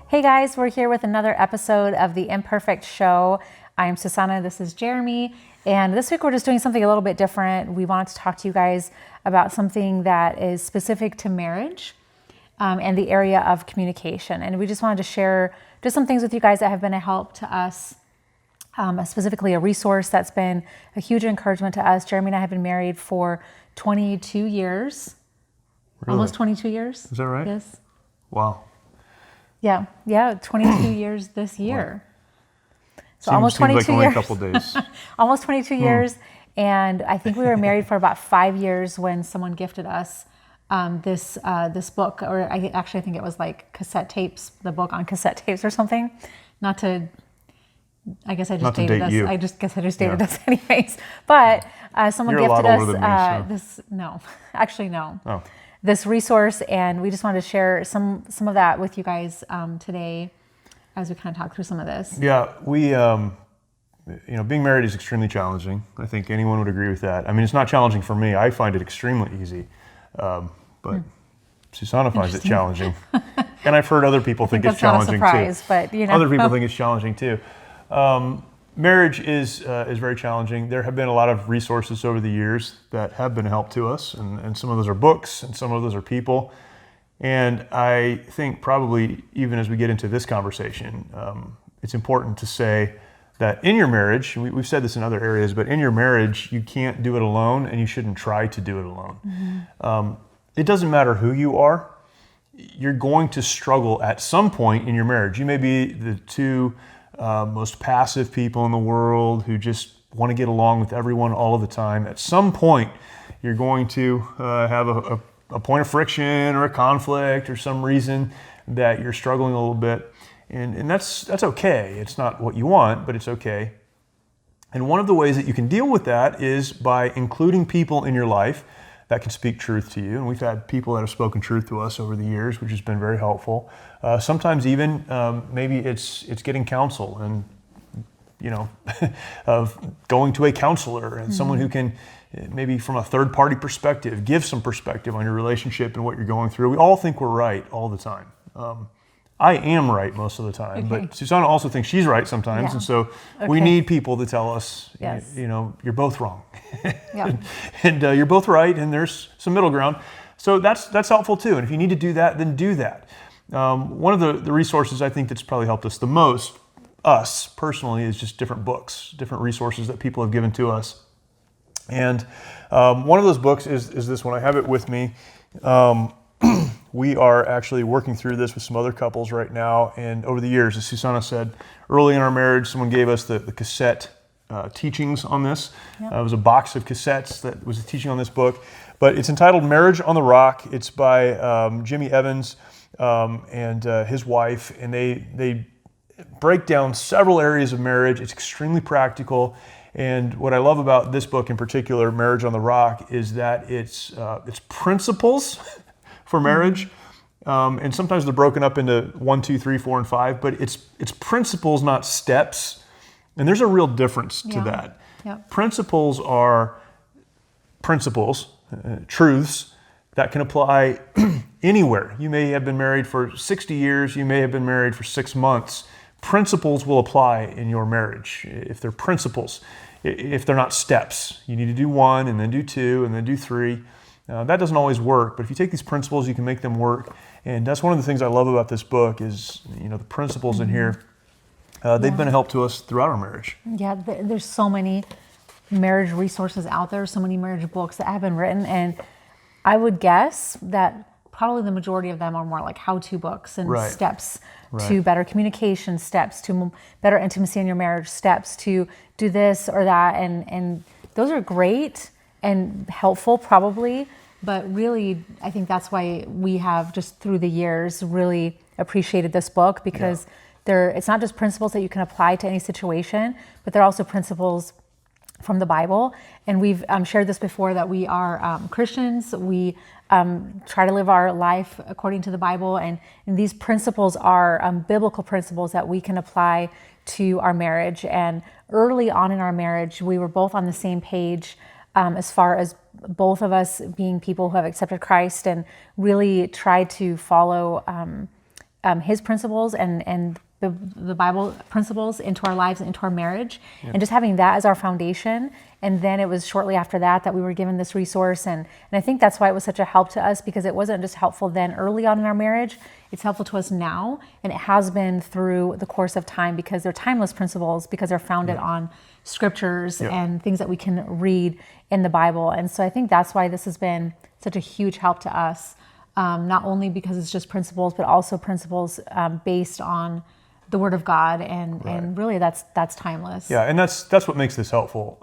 Hey guys, we're here with another episode of the Imperfect Show. I'm Susanne, this is Jeremy, and this week we're just doing something a little bit different. We wanted to talk to you guys about something that is specific to marriage and the area of communication. And we just wanted to share just some things with you guys that have been a help to us, specifically a resource that's been a huge encouragement to us. Jeremy and I have been married for 22 years. Really? Almost 22 years. Is that right? Yes. Wow. Yeah, 22 years this year. So Seems almost 22 like only years. a couple days. Almost 22 years. And I think we were married for about 5 years when someone gifted us this book, or I think it was like cassette tapes, the book on cassette tapes or something. I guess I just dated us. I guess I just dated us anyways. But someone You're gifted a lot older us than me, so. no. Oh. This resource, and we just wanted to share some of that with you guys today as we kind of talk through some of this. Yeah, we, being married is extremely challenging. I think anyone would agree with that. I mean, it's not challenging for me. I find it extremely easy, but Susanne finds it challenging. And I've heard other people think it's challenging too. That's not a surprise, but Other people think it's challenging too. Marriage is very challenging. There have been a lot of resources over the years that have been a help to us, and some of those are books, and some of those are people. And I think probably even as we get into this conversation, it's important to say that in your marriage, we've said this in other areas, but in your marriage, you can't do it alone, and you shouldn't try to do it alone. Mm-hmm. It doesn't matter who you are. You're going to struggle at some point in your marriage. You may be the two most passive people in the world who just want to get along with everyone all of the time. At some point, you're going to have a point of friction or a conflict or some reason that you're struggling a little bit. And that's okay. It's not what you want, but it's okay. And one of the ways that you can deal with that is by including people in your life that can speak truth to you. And we've had people that have spoken truth to us over the years, which has been very helpful. Sometimes even maybe it's getting counsel and, of going to a counselor and someone who can maybe from a third party perspective, give some perspective on your relationship and what you're going through. We all think we're right all the time. I am right most of the time, but Susanne also thinks she's right sometimes. And so we need people to tell us, you're both wrong. and you're both right, and there's some middle ground. So that's helpful too. And if you need to do that, then do that. One of the resources I think that's probably helped us the most, us personally, is just different books, different resources that people have given to us. And one of those books is this one. I have it with me. We are actually working through this with some other couples right now. And over the years, as Susanne said, early in our marriage, someone gave us the cassette teachings on this. It was a box of cassettes that was a teaching on this book. But it's entitled Marriage on the Rock. It's by Jimmy Evans and his wife. And they break down several areas of marriage. It's extremely practical. And what I love about this book in particular, Marriage on the Rock, is that it's principles for marriage. And sometimes they're broken up into 1, 2, 3, 4, and 5, but it's principles, not steps. And there's a real difference to that. Yep. Principles are principles, truths that can apply anywhere. You may have been married for 60 years, you may have been married for 6 months. Principles will apply in your marriage if they're principles. If they're not steps, you need to do 1 and then do 2 and then do 3. That doesn't always work, but if you take these principles, you can make them work. And that's one of the things I love about this book is, the principles in here. They've been a help to us throughout our marriage. Yeah, there's so many marriage resources out there, so many marriage books that have been written, and I would guess that probably the majority of them are more like how-to books and steps to better communication, steps to better intimacy in your marriage, steps to do this or that, and those are great and helpful probably, but really I think that's why we have just through the years really appreciated this book, because it's not just principles that you can apply to any situation, but they're also principles from the Bible. And we've shared this before that we are Christians. We try to live our life according to the Bible, and these principles are biblical principles that we can apply to our marriage. And early on in our marriage, we were both on the same page as far as both of us being people who have accepted Christ and really tried to follow his principles and the Bible principles into our lives and into our marriage, and just having that as our foundation. And then it was shortly after that we were given this resource, and I think that's why it was such a help to us, because it wasn't just helpful then early on in our marriage, it's helpful to us now, and it has been through the course of time, because they're timeless principles, because they're founded on scriptures and things that we can read in the Bible. And so I think that's why this has been such a huge help to us, not only because it's just principles, but also principles based on the Word of God, and really that's timeless. Yeah, and that's what makes this helpful.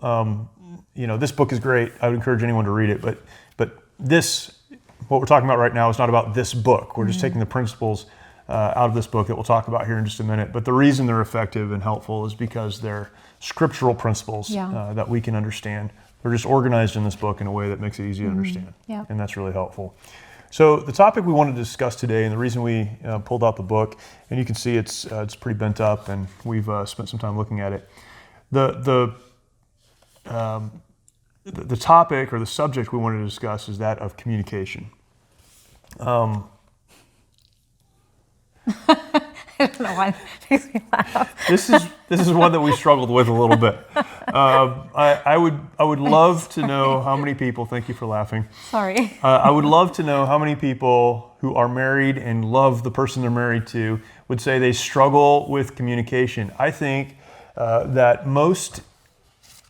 This book is great. I would encourage anyone to read it, but this, what we're talking about right now, is not about this book. We're just taking the principles out of this book that we'll talk about here in just a minute. But the reason they're effective and helpful is because they're scriptural principles that we can understand. They're just organized in this book in a way that makes it easy to understand, and that's really helpful. So the topic we wanted to discuss today, and the reason we pulled out the book, and you can see it's pretty bent up, and we've spent some time looking at it. The topic or the subject we wanted to discuss is that of communication. I don't know why it makes me laugh. This is one that we struggled with a little bit. I would love to know how many people. Thank you for laughing. Sorry. I would love to know how many people who are married and love the person they're married to would say they struggle with communication. I think that most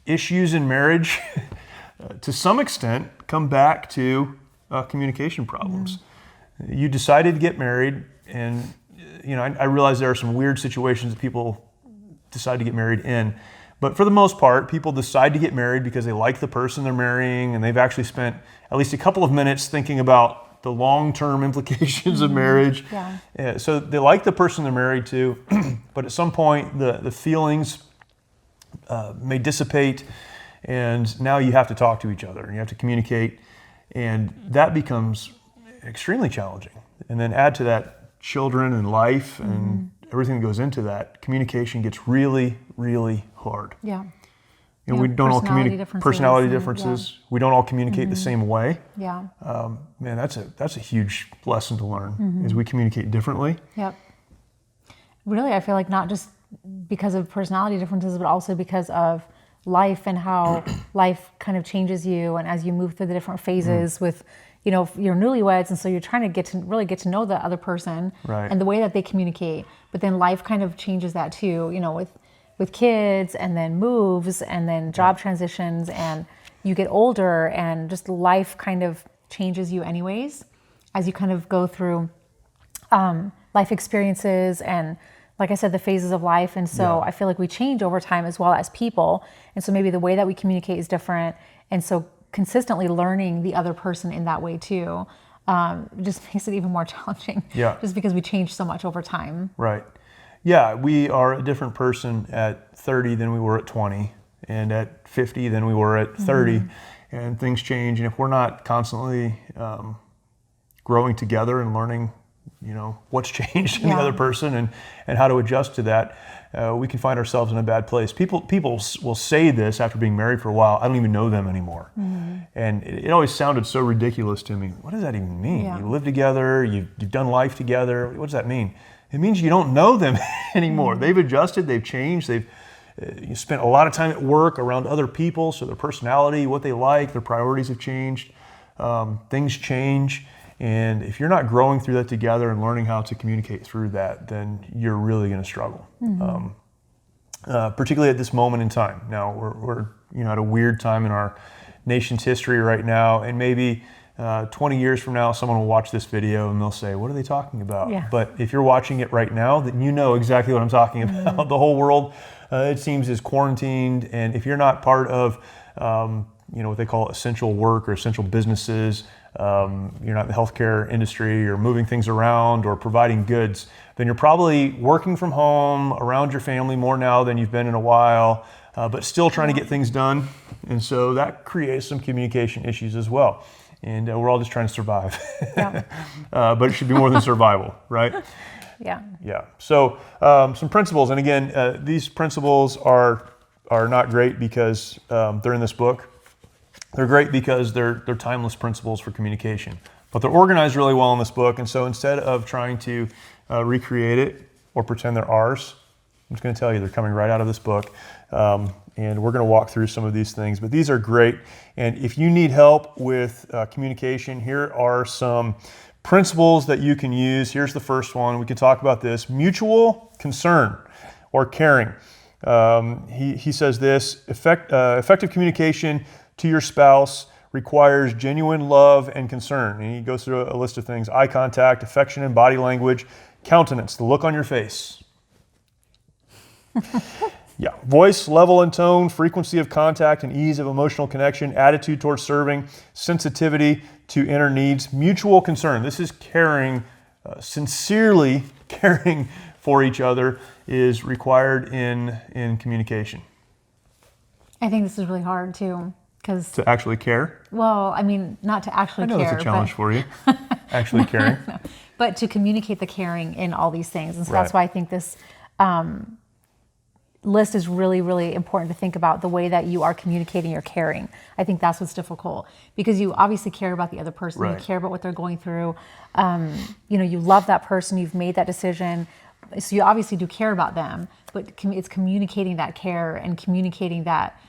issues in marriage, to some extent, come back to communication problems. You decided to get married, and I realize there are some weird situations that people decide to get married in, but for the most part, people decide to get married because they like the person they're marrying, and they've actually spent at least a couple of minutes thinking about the long-term implications of marriage. So they like the person they're married to, but at some point the feelings may dissipate, and now you have to talk to each other, and you have to communicate, and that becomes extremely challenging. And then add to that children and life and everything that goes into that, communication gets really, really hard. We don't all communicate. Personality differences. We don't all communicate the same way. Man, that's a huge lesson to learn. Is we communicate differently. Really, I feel like not just because of personality differences, but also because of life and how life kind of changes you, and as you move through the different phases with you're newlyweds, and so you're trying to really get to know the other person and the way that they communicate. But then life kind of changes that too, with kids, and then moves, and then job transitions, and you get older, and just life kind of changes you anyways as you kind of go through life experiences and, like I said, the phases of life. And so I feel like we change over time as well as people. And so maybe the way that we communicate is different. And so consistently learning the other person in that way too just makes it even more challenging. Just because we change so much over time. We are a different person at 30 than we were at 20, and at 50 than we were at 30, and things change. And if we're not constantly growing together and learning what's changed in the other person and how to adjust to that, we can find ourselves in a bad place. People will say this after being married for a while, I don't even know them anymore. And it always sounded so ridiculous to me. What does that even mean? You live together, you've done life together. What does that mean? It means you don't know them anymore. They've adjusted, they've changed, you spent a lot of time at work around other people, so their personality, what they like, their priorities have changed. Things change. And if you're not growing through that together and learning how to communicate through that, then you're really going to struggle. Particularly at this moment in time. Now we're at a weird time in our nation's history right now, and maybe 20 years from now, someone will watch this video and they'll say, "What are they talking about?" But if you're watching it right now, then you know exactly what I'm talking about. The whole world, it seems, is quarantined, and if you're not part of what they call essential work or essential businesses, you're not in the healthcare industry or moving things around or providing goods, then you're probably working from home around your family more now than you've been in a while, but still trying to get things done. And so that creates some communication issues as well. And we're all just trying to survive. But it should be more than survival, right? Yeah. Yeah. So some principles, and again, these principles are not great because they're in this book. They're great because they're timeless principles for communication, but they're organized really well in this book. And so instead of trying to recreate it or pretend they're ours, I'm just going to tell you they're coming right out of this book. And we're going to walk through some of these things, but these are great. And if you need help with communication, here are some principles that you can use. Here's the first one. We can talk about this: mutual concern or caring. He says this: effective communication to your spouse requires genuine love and concern. And he goes through a list of things: eye contact, affection and body language, countenance, the look on your face. Yeah, voice, level and tone, frequency of contact and ease of emotional connection, attitude towards serving, sensitivity to inner needs, mutual concern. This is caring, sincerely caring for each other is required in communication. I think this is really hard too, because to actually care. Well, I mean, not to actually care. I know that's a challenge for you. Actually caring, but to communicate the caring in all these things, and so Right. that's why I think this list is really, really important to think about the way that you are communicating your caring. I think that's what's difficult, because you obviously care about the other person. Right. You care about what they're going through. You love that person. You've made that decision. So you obviously do care about them, but it's communicating that care and communicating that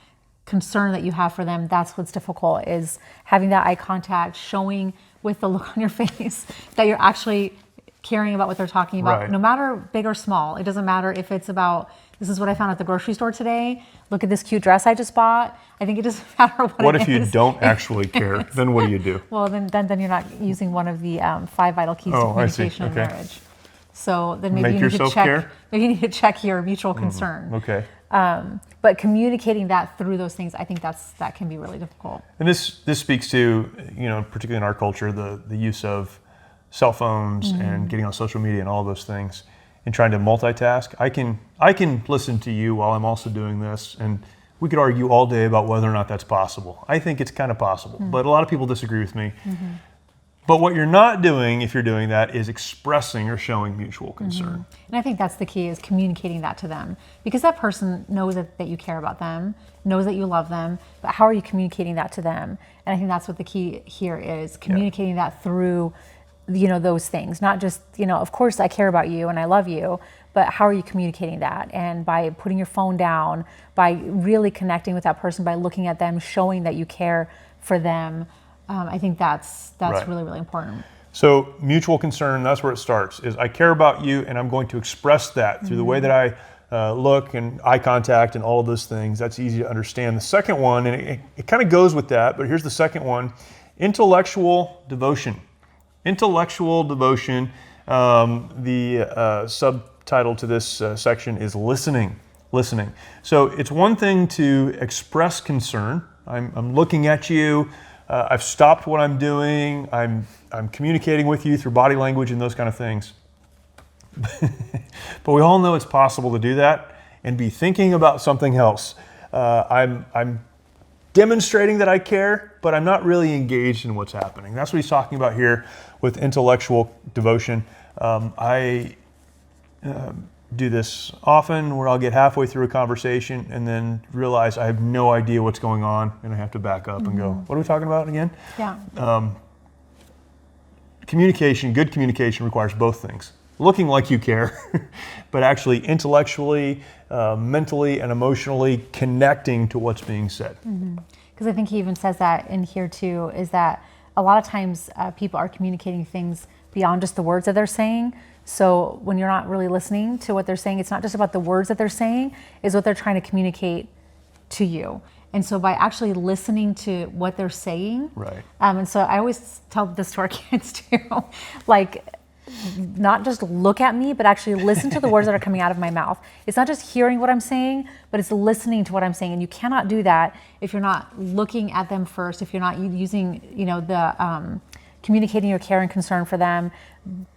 concern that you have for them. That's what's difficult, is having that eye contact, showing with the look on your face that you're actually caring about what they're talking about, Right. no matter big or small. It doesn't matter if it's about, this is what I found at the grocery store today. Look at this cute dress I just bought. I think it doesn't matter what What it if you is. don't actually care? Then what do you do? Well, then you're not using one of the 5 vital keys to Oh, I see. communication in Okay. marriage. So then maybe Make you need to yourself check. care? Maybe you need to check your mutual concern. Okay. But communicating that through those things, I think that can be really difficult. And this speaks to, particularly in our culture, the use of cell phones and getting on social media and all those things, and trying to multitask. I can listen to you while I'm also doing this, and we could argue all day about whether or not that's possible. I think it's kind of possible, but a lot of people disagree with me. But what you're not doing, if you're doing that, is expressing or showing mutual concern. And I think that's the key, is communicating that to them, because that person knows that you care about them, knows that you love them, but how are you communicating that to them? And I think that's what the key here is, communicating that through, those things. Not just, of course I care about you and I love you, but how are you communicating that? And by putting your phone down, by really connecting with that person, by looking at them, showing that you care for them. I think that's Right. really, really important. So mutual concern, that's where it starts, is I care about you, and I'm going to express that through the way that I look and eye contact and all of those things. That's easy to understand. The second one, and it kind of goes with that, but here's the second one: intellectual devotion. Intellectual devotion. The subtitle to this section is listening. Listening. So it's one thing to express concern. I'm looking at you. I've stopped what I'm doing. I'm communicating with you through body language and those kind of things. But we all know it's possible to do that and be thinking about something else. I'm demonstrating that I care, but I'm not really engaged in what's happening. That's what he's talking about here with intellectual devotion. I do this often, where I'll get halfway through a conversation and then realize I have no idea what's going on, and I have to back up and go, what are we talking about again? Yeah. Communication, good communication, requires both things. Looking like you care, but actually intellectually, mentally, and emotionally connecting to what's being said. Because I think he even says that in here too, is that a lot of times people are communicating things beyond just the words that they're saying. So when you're not really listening to what they're saying, it's not just about the words that they're saying, is what they're trying to communicate to you. And so by actually listening to what they're saying, Right. And so I always tell this to our kids too, like, not just look at me, but actually listen to the words that are coming out of my mouth. It's not just hearing what I'm saying, but it's listening to what I'm saying. And you cannot do that if you're not looking at them first, if you're not using, the communicating your care and concern for them.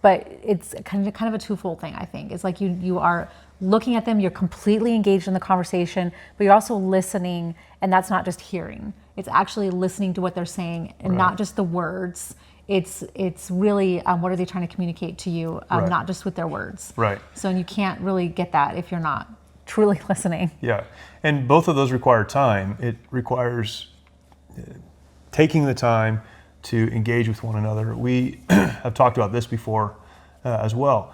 But it's kind of a twofold thing, I think. It's like you are looking at them, you're completely engaged in the conversation, but you're also listening, and that's not just hearing. It's actually listening to what they're saying, and Right. not just the words. It's really what are they trying to communicate to you, Right. not just with their words. Right. So and you can't really get that if you're not truly listening. Yeah, and both of those require time. It requires taking the time to engage with one another. We have talked about this before as well.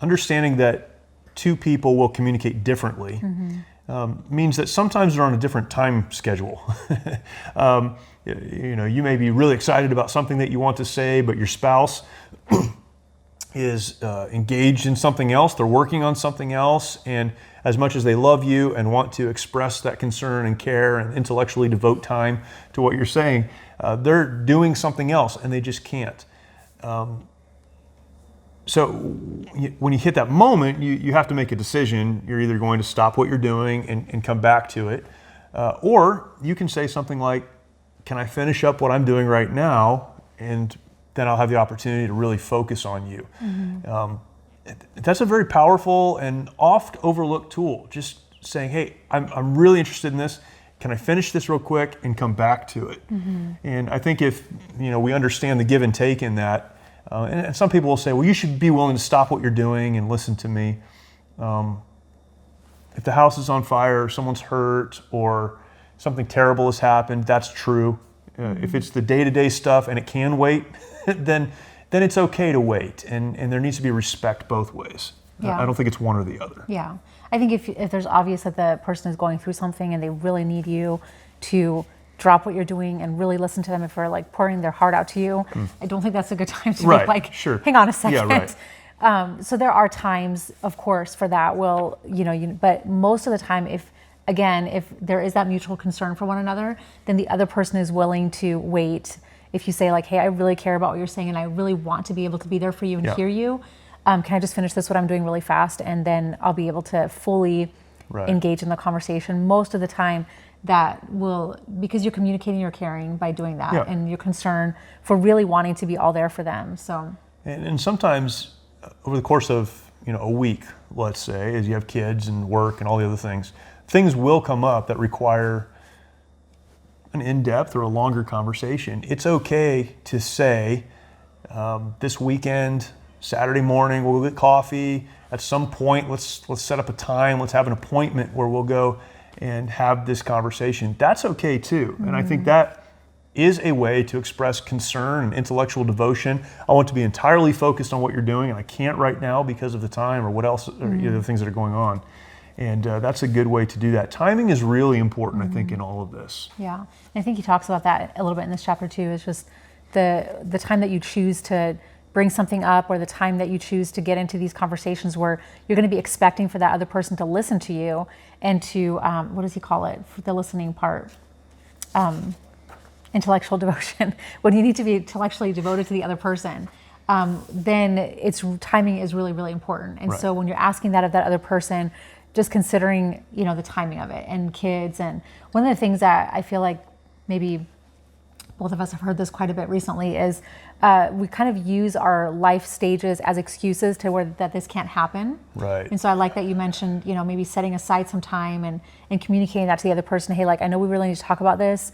Understanding that two people will communicate differently means that sometimes they're on a different time schedule. You may be really excited about something that you want to say, but your spouse is engaged in something else. They're working on something else, and as much as they love you and want to express that concern and care and intellectually devote time to what you're saying, they're doing something else and they just can't. So when you hit that moment, you have to make a decision. You're either going to stop what you're doing and come back to it, or you can say something like, can I finish up what I'm doing right now, and then I'll have the opportunity to really focus on you. That's a very powerful and oft overlooked tool. Just saying, hey, I'm really interested in this. Can I finish this real quick and come back to it? And I think if we understand the give and take in that, and some people will say, well, you should be willing to stop what you're doing and listen to me. If the house is on fire, or someone's hurt, or something terrible has happened, that's true. If it's the day-to-day stuff and it can wait, then it's okay to wait, and there needs to be respect both ways. Yeah. I don't think it's one or the other. Yeah. I think if there's obvious that the person is going through something and they really need you to drop what you're doing and really listen to them if they're like pouring their heart out to you, I don't think that's a good time to be like, sure. hang on a second. Yeah, right. So there are times, of course, for that. Well, but most of the time, if there is that mutual concern for one another, then the other person is willing to wait. If you say like, hey, I really care about what you're saying and I really want to be able to be there for you and hear you, can I just finish this, what I'm doing really fast, and then I'll be able to fully engage in the conversation. Most of the time that will, because you're communicating your caring by doing that and your concern for really wanting to be all there for them. So, and sometimes over the course of a week, let's say, as you have kids and work and all the other things will come up that require an in-depth or a longer conversation. It's okay to say, this weekend, Saturday morning, we'll get coffee. At some point, let's set up a time. Let's have an appointment where we'll go and have this conversation. That's okay too. And I think that is a way to express concern and intellectual devotion. I want to be entirely focused on what you're doing, and I can't right now because of the time or what else, or the things that are going on. And that's a good way to do that. Timing is really important, I think, in all of this. Yeah, and I think he talks about that a little bit in this chapter too. It's just the time that you choose to bring something up, or the time that you choose to get into these conversations where you're going to be expecting for that other person to listen to you and to, what does he call it, for the listening part? Intellectual devotion. When you need to be intellectually devoted to the other person, then timing is really, really important. And so when you're asking that of that other person, just considering, the timing of it, and kids. And one of the things that I feel like maybe both of us have heard this quite a bit recently is we kind of use our life stages as excuses to where that this can't happen. Right. And so I like that you mentioned, maybe setting aside some time and communicating that to the other person. Hey, like, I know we really need to talk about this.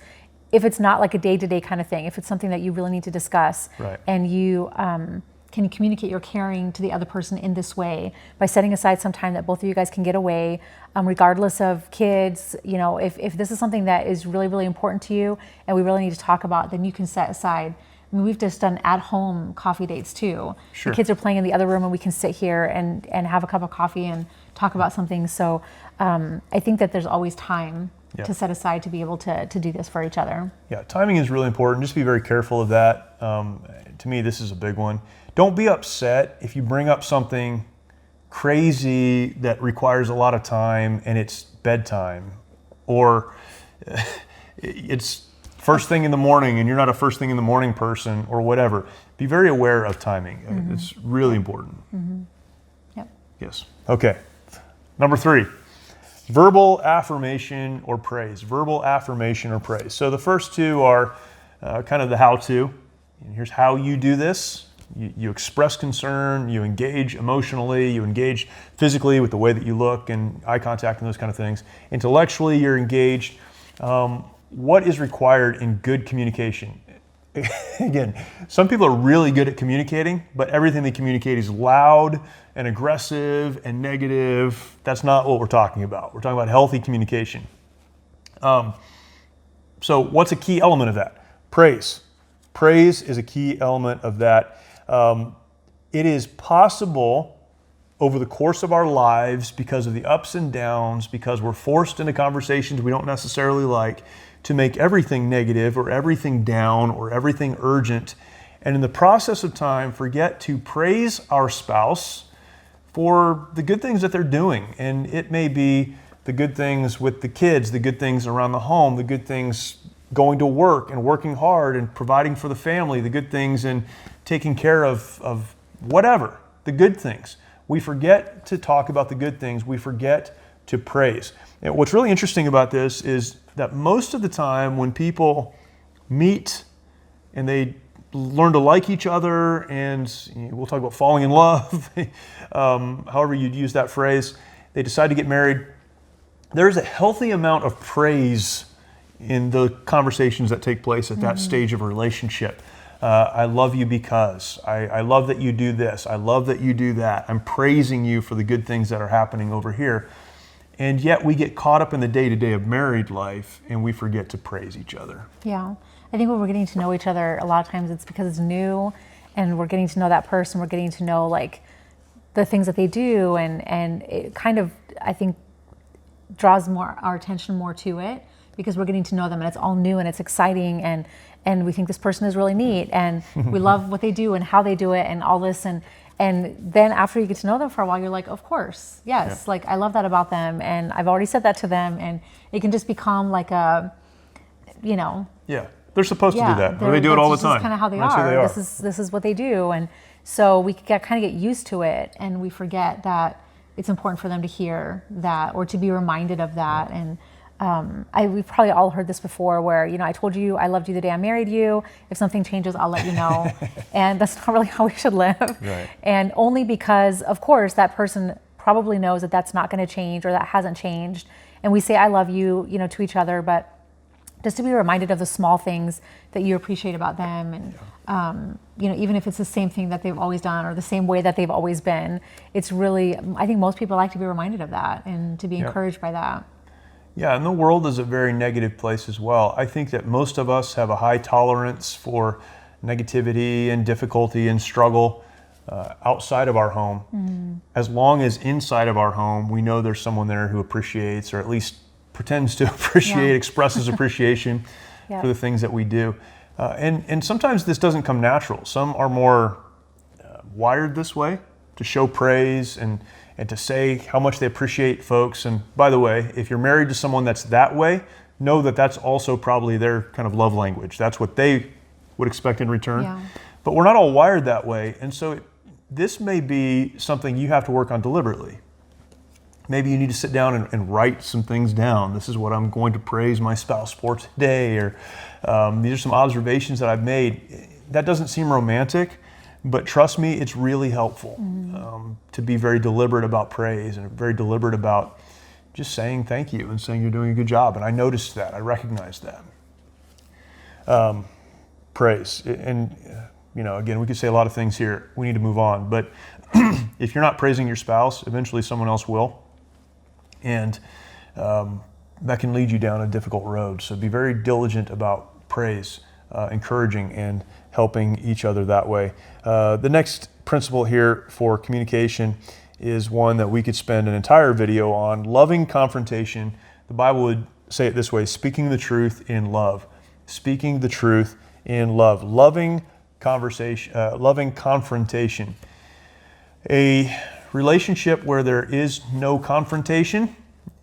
If it's not like a day-to-day kind of thing, if it's something that you really need to discuss, and you can communicate your caring to the other person in this way by setting aside some time that both of you guys can get away, regardless of kids. If this is something that is really, really important to you and we really need to talk about, then you can set aside. I mean, we've just done at-home coffee dates too. Sure. The kids are playing in the other room and we can sit here and have a cup of coffee and talk about something. So I think that there's always time to set aside to be able to do this for each other. Yeah, timing is really important. Just be very careful of that. To me, this is a big one. Don't be upset if you bring up something crazy that requires a lot of time and it's bedtime, or it's first thing in the morning and you're not a first thing in the morning person, or whatever. Be very aware of timing. It's really important. Yep. Yes. Okay. Number 3. Verbal affirmation or praise. Verbal affirmation or praise. So the first two are kind of the how-to. Here's how you do this. You express concern, you engage emotionally, you engage physically with the way that you look and eye contact and those kind of things. Intellectually, you're engaged. What is required in good communication? again, some people are really good at communicating, but everything they communicate is loud and aggressive and negative. That's not what we're talking about. We're talking about healthy communication. So what's a key element of that? Praise. Praise is a key element of that. It is possible over the course of our lives, because of the ups and downs, because we're forced into conversations we don't necessarily like, to make everything negative or everything down or everything urgent. And in the process of time, forget to praise our spouse for the good things that they're doing. And it may be the good things with the kids, the good things around the home, the good things going to work and working hard and providing for the family, the good things in taking care of whatever, the good things. We forget to talk about the good things. We forget to praise. And what's really interesting about this is that most of the time when people meet and they learn to like each other, and we'll talk about falling in love, however you'd use that phrase, they decide to get married, there's a healthy amount of praise in the conversations that take place at that stage of a relationship. I love you because, I love that you do this, I love that you do that, I'm praising you for the good things that are happening over here. And yet we get caught up in the day-to-day of married life and we forget to praise each other. Yeah. I think when we're getting to know each other, a lot of times it's because it's new and we're getting to know that person, we're getting to know like the things that they do, and it kind of, I think, draws more our attention more to it because we're getting to know them and it's all new and it's exciting, and we think this person is really neat and we love what they do and how they do it and all this, and then after you get to know them for a while, you're like, of course, yes, like I love that about them, and I've already said that to them, and it can just become like a, Yeah, they're supposed to do that. Or they do it all the time. This is kind of how they That's are. Who they are. This is what they do, and so we kind of get used to it, and we forget that it's important for them to hear that or to be reminded of that. And we've probably all heard this before where, I told you I loved you the day I married you. If something changes, I'll let you know. And that's not really how we should live. Right. And only because, of course, that person probably knows that that's not going to change or that hasn't changed. And we say, I love you, to each other, but just to be reminded of the small things that you appreciate about them. And, even if it's the same thing that they've always done or the same way that they've always been, it's really, I think most people like to be reminded of that and to be encouraged by that. Yeah, and the world is a very negative place as well. I think that most of us have a high tolerance for negativity and difficulty and struggle outside of our home. As long as inside of our home, we know there's someone there who appreciates, or at least pretends to appreciate, expresses appreciation for the things that we do. And sometimes this doesn't come natural. Some are more wired this way, to show praise and to say how much they appreciate folks. And by the way, if you're married to someone that's that way, know that that's also probably their kind of love language. That's what they would expect in return. Yeah. But we're not all wired that way. And so this may be something you have to work on deliberately. Maybe you need to sit down and write some things down. This is what I'm going to praise my spouse for today, or these are some observations that I've made. That doesn't seem romantic, but trust me, it's really helpful to be very deliberate about praise and very deliberate about just saying thank you and saying you're doing a good job. And I noticed that, I recognized that. Praise, and again, we could say a lot of things here. We need to move on, but if you're not praising your spouse, eventually someone else will. And that can lead you down a difficult road. So be very diligent about praise, encouraging and helping each other that way. The next principle here for communication is one that we could spend an entire video on: loving confrontation. The Bible would say it this way: speaking the truth in love. Speaking the truth in love. Loving confrontation. A relationship where there is no confrontation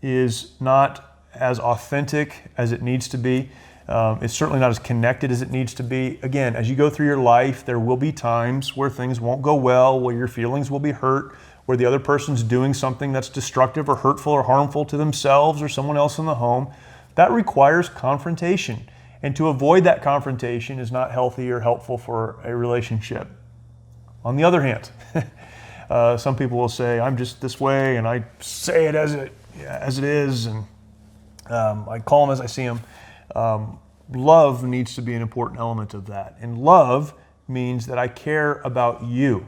is not as authentic as it needs to be. It's certainly not as connected as it needs to be. Again, as you go through your life, there will be times where things won't go well, where your feelings will be hurt, where the other person's doing something that's destructive or hurtful or harmful to themselves or someone else in the home. That requires confrontation. And to avoid that confrontation is not healthy or helpful for a relationship. On the other hand, some people will say, I'm just this way, and I say it as it is, and I call them as I see them. love needs to be an important element of that. And love means that I care about you,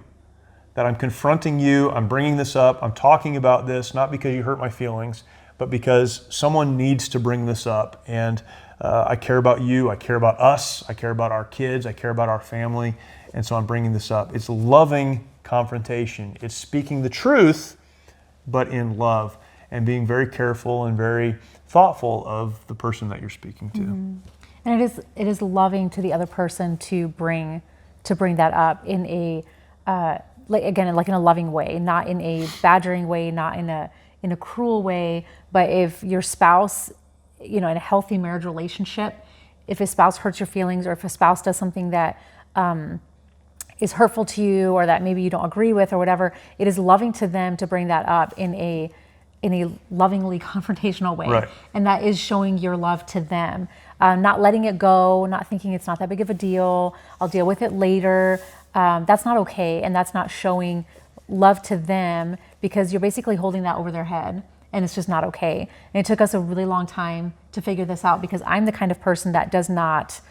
that I'm confronting you, I'm bringing this up, I'm talking about this, not because you hurt my feelings, but because someone needs to bring this up. And I care about you, I care about us, I care about our kids, I care about our family, and so I'm bringing this up. It's loving confrontation. It's speaking the truth, but in love, and being very careful and very thoughtful of the person that you're speaking to. Mm-hmm. And it is loving to the other person to bring that up in a like in a loving way, not in a badgering way, not in a cruel way. But if your spouse, in a healthy marriage relationship, if a spouse hurts your feelings, or if a spouse does something that is hurtful to you, or that maybe you don't agree with, or whatever, it is loving to them to bring that up in a lovingly confrontational way. Right. And that is showing your love to them, not letting it go, not thinking it's not that big of a deal, I'll deal with it later. That's not okay, and that's not showing love to them, because you're basically holding that over their head, and it's just not okay. And it took us a really long time to figure this out, because I'm the kind of person that does not,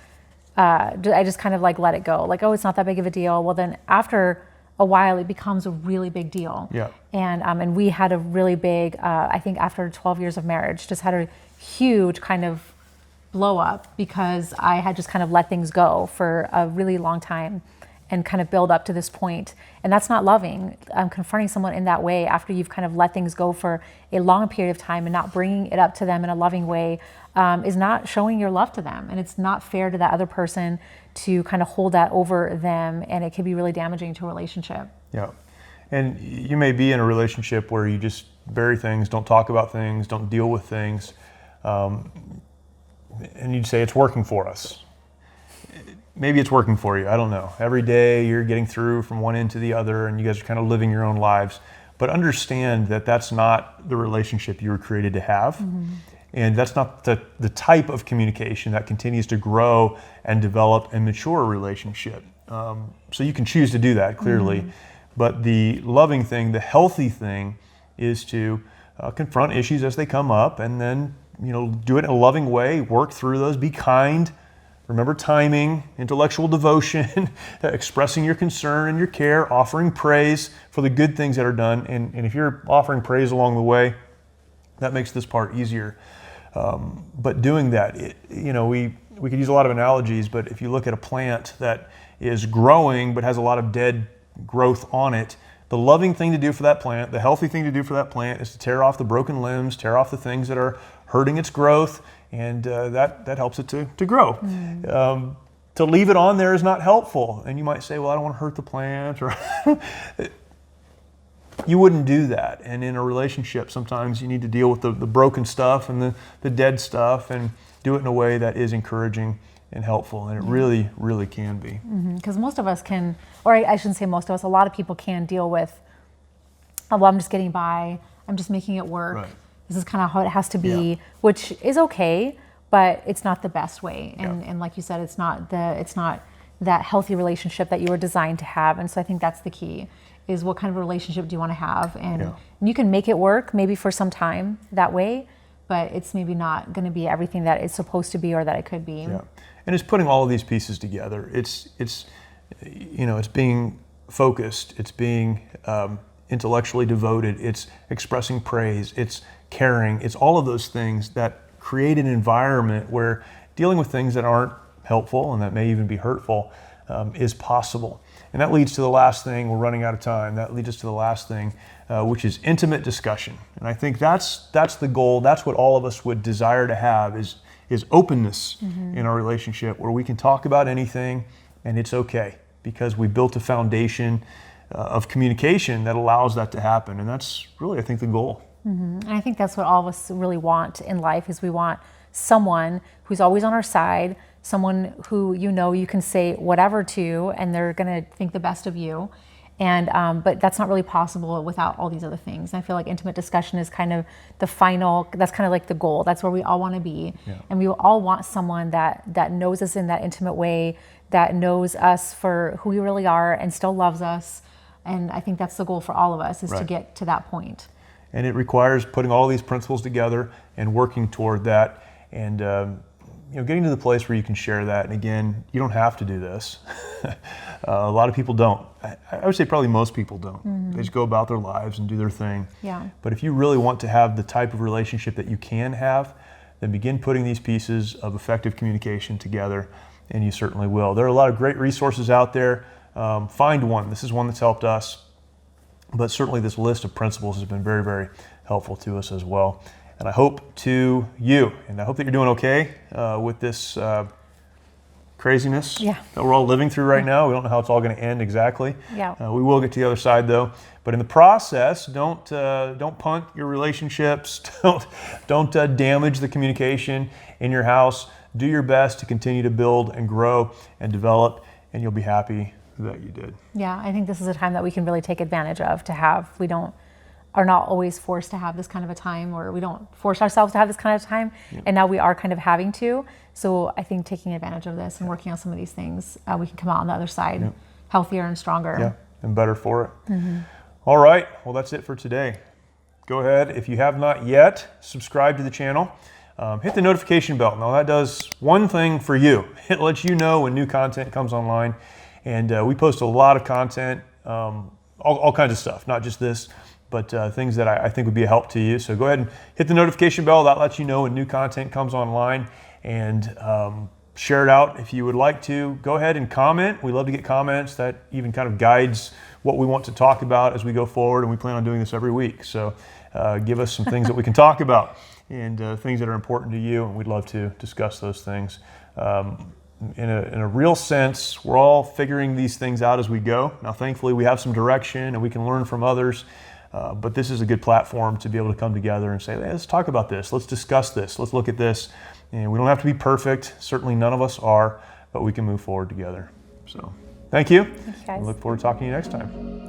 I just kind of like let it go. Like, oh, it's not that big of a deal. Well, then after a while, it becomes a really big deal. Yeah. And we had a really big, I think after 12 years of marriage, just had a huge kind of blow up, because I had just kind of let things go for a really long time and kind of build up to this point. And that's not loving. Confronting someone in that way after you've kind of let things go for a long period of time and not bringing it up to them in a loving way is not showing your love to them. And it's not fair to that other person to kind of hold that over them, and it can be really damaging to a relationship. Yeah. And you may be in a relationship where you just bury things, don't talk about things, don't deal with things, and you'd say it's working for us. Maybe it's working for you, I don't know. Every day you're getting through from one end to the other, and you guys are kind of living your own lives. But understand that that's not the relationship you were created to have. Mm-hmm. And that's not the type of communication that continues to grow and develop and mature a relationship. So you can choose to do that, clearly. Mm-hmm. But the loving thing, the healthy thing, is to confront issues as they come up, and then do it in a loving way, work through those, be kind. Remember timing, intellectual devotion, expressing your concern and your care, offering praise for the good things that are done. And if you're offering praise along the way, that makes this part easier. But doing that, we could use a lot of analogies, but if you look at a plant that is growing but has a lot of dead growth on it, the loving thing to do for that plant, the healthy thing to do for that plant, is to tear off the broken limbs, tear off the things that are hurting its growth, and that helps it to grow. Mm. To leave it on there is not helpful. And you might say, well, I don't want to hurt the plant, or you wouldn't do that. And in a relationship, sometimes you need to deal with the broken stuff and the dead stuff, and do it in a way that is encouraging and helpful. And it really, really can be. Because most of us can, or I shouldn't say most of us, a lot of people can deal with, oh, well, I'm just getting by, I'm just making it work. Right. This is kind of how it has to be, which is okay, but it's not the best way. And like you said, it's not that healthy relationship that you were designed to have. And so I think that's the key, is what kind of relationship do you want to have? And you can make it work maybe for some time that way, but it's maybe not going to be everything that it's supposed to be or that it could be. Yeah. And it's putting all of these pieces together. It's being focused. It's being intellectually devoted. It's expressing praise. It's caring. It's all of those things that create an environment where dealing with things that aren't helpful and that may even be hurtful is possible. And that leads to the last thing. We're running out of time. That leads us to the last thing, which is intimate discussion. And I think that's the goal. That's what all of us would desire to have, is openness in our relationship, where we can talk about anything and it's okay, because we built a foundation of communication that allows that to happen. And that's really, I think, the goal. And I think that's what all of us really want in life, is we want someone who's always on our side, someone who you can say whatever to, and they're going to think the best of you. And but that's not really possible without all these other things. And I feel like intimate discussion is kind of the final, that's kind of like the goal. That's where we all want to be. Yeah. And we all want someone that knows us in that intimate way, that knows us for who we really are and still loves us. And I think that's the goal for all of us, is to get to that point. And it requires putting all these principles together and working toward that, and getting to the place where you can share that. And again, you don't have to do this. A lot of people don't. I would say probably most people don't. They just go about their lives and do their thing. Yeah. But if you really want to have the type of relationship that you can have, then begin putting these pieces of effective communication together, and you certainly will. There are a lot of great resources out there. Find one. This is one that's helped us. But certainly this list of principles has been very, very helpful to us as well. And I hope to you, and I hope that you're doing okay with this craziness that we're all living through right now. We don't know how it's all going to end exactly. Yeah. We will get to the other side though. But in the process, don't punt your relationships. Don't damage the communication in your house. Do your best to continue to build and grow and develop, and you'll be happy that you did. Yeah, I think this is a time that we can really take advantage of to have. We are not always forced to have this kind of a time, or we don't force ourselves to have this kind of time. And now we are kind of having to. So I think taking advantage of this and working on some of these things, we can come out on the other side healthier and stronger. Yeah, and better for it. All right, well, that's it for today. Go ahead, if you have not yet, subscribe to the channel. Hit the notification bell. Now that does one thing for you. It lets you know when new content comes online. And we post a lot of content, all kinds of stuff, not just this, but things that I think would be a help to you. So go ahead and hit the notification bell. That lets you know when new content comes online, and share it out if you would like to. Go ahead and comment. We love to get comments. That even kind of guides what we want to talk about as we go forward, and we plan on doing this every week. So give us some things that we can talk about, and things that are important to you, and we'd love to discuss those things. In a real sense, we're all figuring these things out as we go. Now, thankfully, we have some direction and we can learn from others, but this is a good platform to be able to come together and say, hey, let's talk about this, let's discuss this, let's look at this. And we don't have to be perfect. Certainly none of us are, but we can move forward together. So thank you. Thanks, guys. I look forward to talking to you next time.